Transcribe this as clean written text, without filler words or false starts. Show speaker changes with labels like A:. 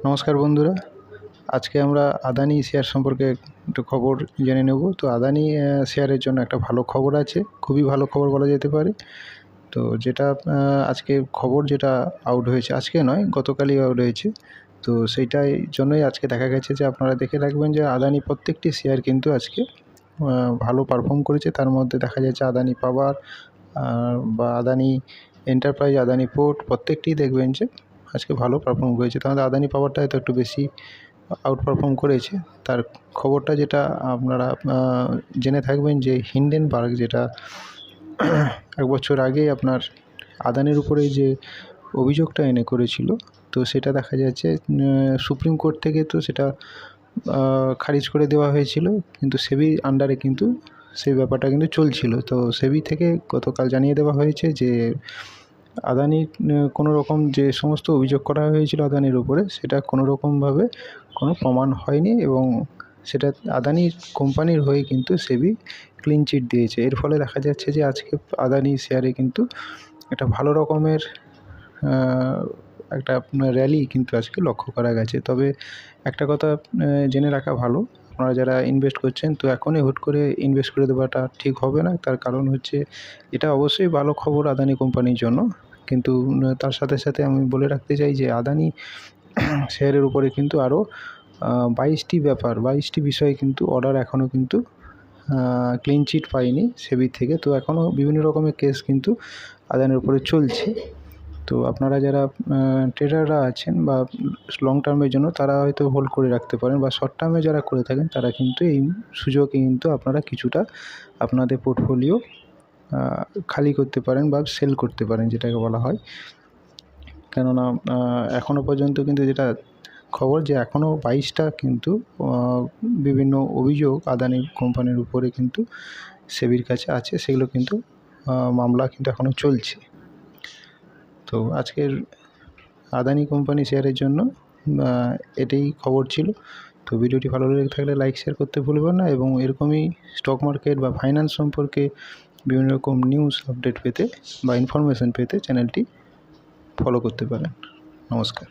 A: নমস্কার বন্ধুরা, আজকে আমরা আদানি শেয়ার সম্পর্কে একটু খবর জেনে নেব। তো আদানি শেয়ারের জন্য একটা ভালো খবর আছে, খুবই ভালো খবর বলা যেতে পারে। তো যেটা আজকে খবর যেটা আউট হয়েছে, আজকে নয় গতকালই আউট হয়েছে। তো সেইটাই জন্যই আজকে দেখা গেছে যে আপনারা দেখে রাখবেন যে আদানি প্রত্যেকটি শেয়ার কিন্তু আজকে ভালো পারফর্ম করেছে। তার মধ্যে দেখা যাচ্ছে আদানি পাওয়ার বা আদানি এন্টারপ্রাইজ, আদানি পোর্ট প্রত্যেকটি দেখবেন যে আজকে ভালো পারফর্ম করেছে। তাহলে আদানি পাওয়ারটা হয়তো একটু বেশি আউট পারফর্ম করেছে। তার খবরটা যেটা আপনারা জেনে থাকবেন যে হিন্ডেনবার্গ যেটা এক বছর আগে আপনার আদানির উপরে যে অভিযোগটা এনে করেছিল, তো সেটা দেখা যাচ্ছে সুপ্রিম কোর্ট থেকে তো সেটা খারিজ করে দেওয়া হয়েছিল, কিন্তু সেবির আন্ডারে কিন্তু সেই ব্যাপারটা কিন্তু চলছিল। তো সেবি থেকে গতকাল জানিয়ে দেওয়া হয়েছে যে আদানির কোনো রকম যে সমস্ত অভিযোগ করা হয়েছিল আদানির উপরে, সেটা কোনো রকমভাবে কোনো প্রমাণ হয়নি এবং সেটা আদানি কোম্পানির হয়ে কিন্তু সেবি ক্লিন চিট দিয়েছে। এর ফলে দেখা যাচ্ছে যে আজকে আদানি শেয়ারে কিন্তু একটা ভালো রকমের একটা র্যালি কিন্তু আজকে লক্ষ্য করা গেছে। তবে একটা কথা জেনে রাখা ভালো, আপনারা যারা ইনভেস্ট করছেন, তো এখনই হুট করে ইনভেস্ট করে দেওয়াটা ঠিক হবে না। তার কারণ হচ্ছে এটা অবশ্যই ভালো খবর আদানি কোম্পানির জন্য, কিন্তু তার সাথে সাথে আমি বলে রাখতে চাই যে আদানি শেয়ারের উপরে কিন্তু আরও 22টি বিষয়ে কিন্তু অর্ডার এখনও কিন্তু ক্লিন চিট পায়নি সেবি থেকে। তো এখনও বিভিন্ন রকমের কেস কিন্তু আদানির উপরে চলছে। তো আপনারা যারা ট্রেডাররা আছেন বা লং টার্মের জন্য, তারা হয়তো হোল্ড করে রাখতে পারেন, বা শর্ট টার্মে যারা করে থাকেন তারা কিন্তু এই সুযোগে কিন্তু আপনারা কিছুটা আপনাদের পোর্টফোলিও খালি করতে পারেন বা সেল করতে পারেন, যেটাকে বলা হয়। কেননা এখনও পর্যন্ত কিন্তু যেটা খবর যে এখনও 22টা কিন্তু বিভিন্ন অভিযোগ আদানি কোম্পানির উপরে কিন্তু সেবির কাছে আছে, সেগুলো কিন্তু মামলা কিন্তু এখনও চলছে। তো আজকের আদানি কোম্পানি শেয়ারের জন্য এটাই খবর ছিল। তো ভিডিওটি ভালো লেগে থাকলে লাইক শেয়ার করতে ভুলবেন না, এবং এরকমই স্টক মার্কেট বা ফাইন্যান্স সম্পর্কে বিভিন্ন রকম নিউজ আপডেট পেতে বা ইনফরমেশান পেতে চ্যানেলটি ফলো করতে পারেন। নমস্কার।